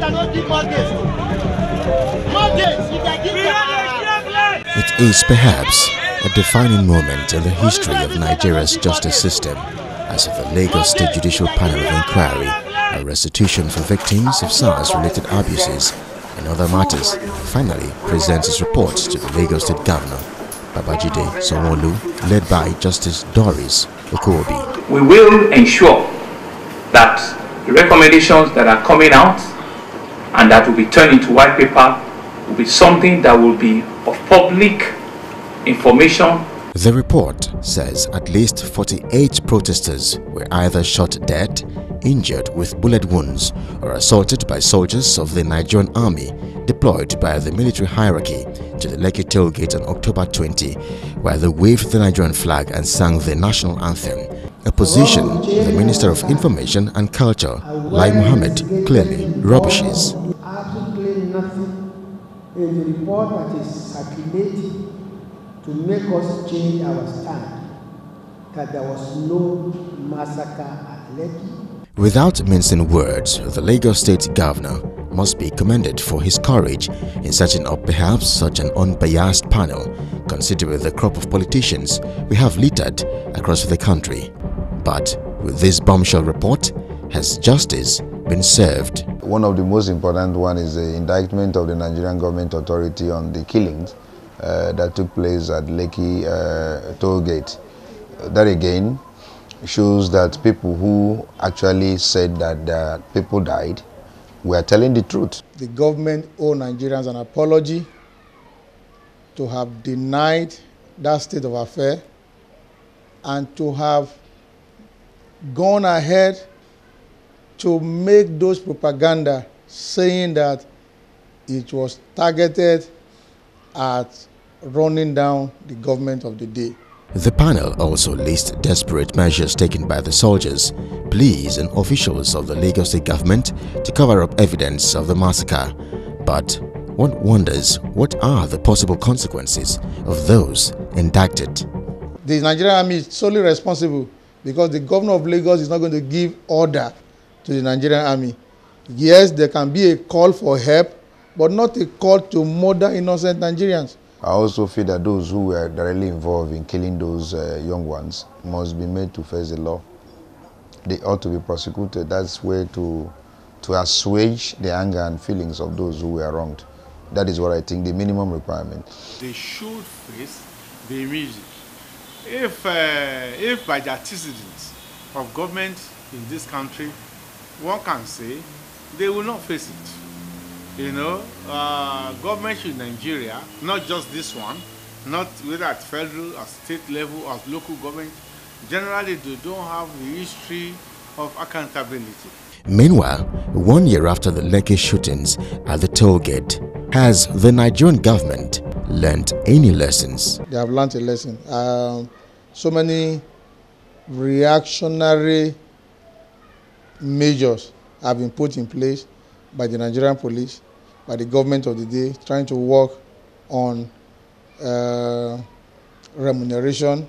It is perhaps a defining moment in the history of Nigeria's justice system as of the Lagos State Judicial Panel of Inquiry, a restitution for victims of SARS-related abuses and other matters, finally presents its report to the Lagos State Governor, Babajide Sanwo-Olu, led by Justice Doris Okuobi. We will ensure that the recommendations that are coming out and that will be turned into white paper will be something that will be of public information. The report says at least 48 protesters were either shot dead, injured with bullet wounds, or assaulted by soldiers of the Nigerian army deployed by the military hierarchy to the Lekki tailgate on October 20, where they waved the Nigerian flag and sang the national anthem, a position the Minister of Information and Culture, Lai Mohammed, clearly rubbishes. Absolutely nothing in the report that is circulating to make us change our stand that there was no massacre at Lekki. Without mincing words, the Lagos State Governor must be commended for his courage in setting up perhaps such an unbiased panel, considering the crop of politicians we have littered across the country. But with this bombshell report, has justice been served? One of the most important one is the indictment of the Nigerian government authority on the killings that took place at Lekki toll gate. That again shows that people who actually said that people died were telling the truth. The government owed Nigerians an apology to have denied that state of affairs and to have gone ahead to make those propaganda saying that it was targeted at running down the government of the day. The panel also lists desperate measures taken by the soldiers, police and officials of the Lagos State government to cover up evidence of the massacre. But one wonders, what are the possible consequences of those indicted? The Nigerian army is solely responsible because the governor of Lagos is not going to give order to the Nigerian army. Yes, there can be a call for help, but not a call to murder innocent Nigerians. I also feel that those who were directly involved in killing those young ones must be made to face the law. They ought to be prosecuted. That's way to assuage the anger and feelings of those who were wronged. That is what I think the minimum requirement. They should face the music. If by the antecedents of government in this country, one can say they will not face it. You know, government in Nigeria, not just this one, not whether at federal or state level or local government, generally they don't have the history of accountability. Meanwhile, 1 year after the Lekki shootings at the toll gate, has the Nigerian government learnt any lessons? They have learnt a lesson. So many reactionary measures have been put in place by the Nigerian police, by the government of the day, trying to work on remuneration,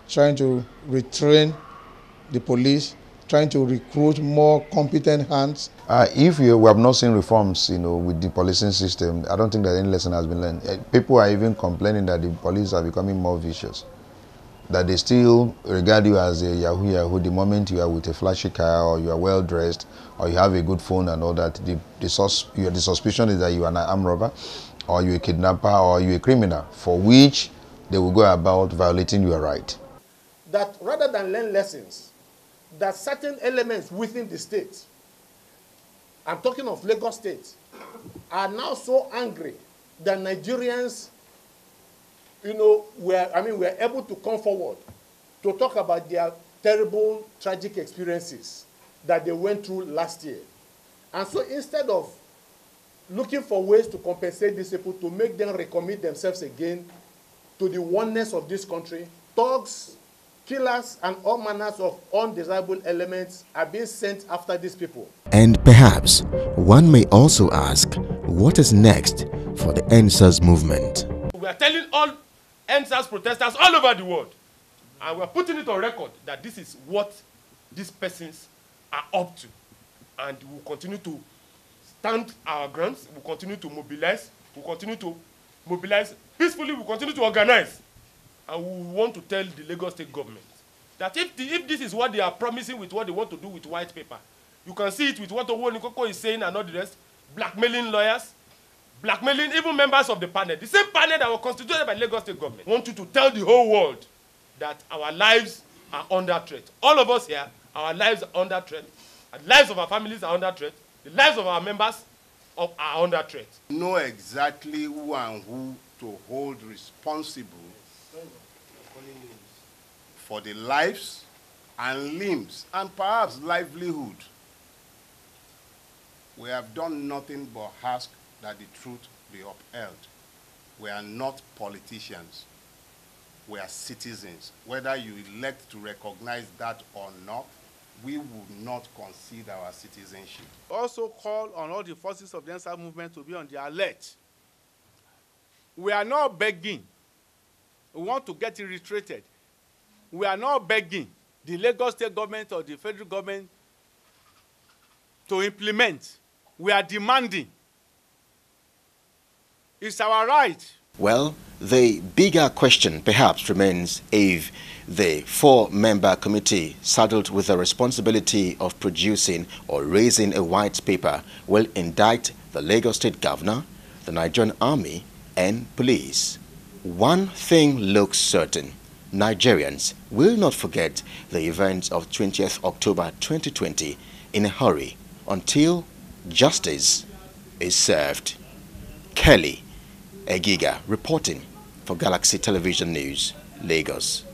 trying to retrain the police, trying to recruit more competent hands. If we have not seen reforms, with the policing system, I don't think that any lesson has been learned. People are even complaining that the police are becoming more vicious, that they still regard you as a yahoo the moment you are with a flashy car or you are well dressed or you have a good phone and all that. The suspicion is that you are an armed robber or you're a kidnapper or you're a criminal, for which they will go about violating your right. That rather than learn lessons, that certain elements within the state, I'm talking of Lagos State, are now so angry that Nigerians we're able to come forward to talk about their terrible, tragic experiences that they went through last year. And so instead of looking for ways to compensate these people, to make them recommit themselves again to the oneness of this country, thugs, killers, and all manners of undesirable elements are being sent after these people. And perhaps one may also ask, what is next for the NSAS movement? We are telling all NSAS protesters all over the world, and we are putting it on record that this is what these persons are up to, and we will continue to stand our grounds. We'll continue to mobilize. We'll continue to mobilize peacefully. We'll continue to organize. And we want to tell the Lagos State government that if this is what they are promising with what they want to do with white paper, you can see it with what Owonikoko is saying and all the rest, blackmailing lawyers, blackmailing even members of the panel. The same panel that was constituted by Lagos State government want you to tell the whole world that our lives are under threat. All of us here, our lives are under threat. The lives of our families are under threat. The lives of our members are under threat. Know exactly who and who to hold responsible for the lives and limbs and perhaps livelihood. We have done nothing but ask that the truth be upheld. We are not politicians. We are citizens. Whether you elect to recognize that or not, we would not concede our citizenship. Also call on all the forces of the answer movement to be on the alert. We are not begging. We want to get it reiterated. We are not begging the Lagos State government or the federal government to implement. We are demanding. It's our right. Well, the bigger question perhaps remains if the four-member committee saddled with the responsibility of producing or raising a white paper will indict the Lagos State governor, the Nigerian army, and police. One thing looks certain. Nigerians will not forget the events of 20th October 2020 in a hurry until justice is served. Kelly Egiga reporting for Galaxy Television News, Lagos.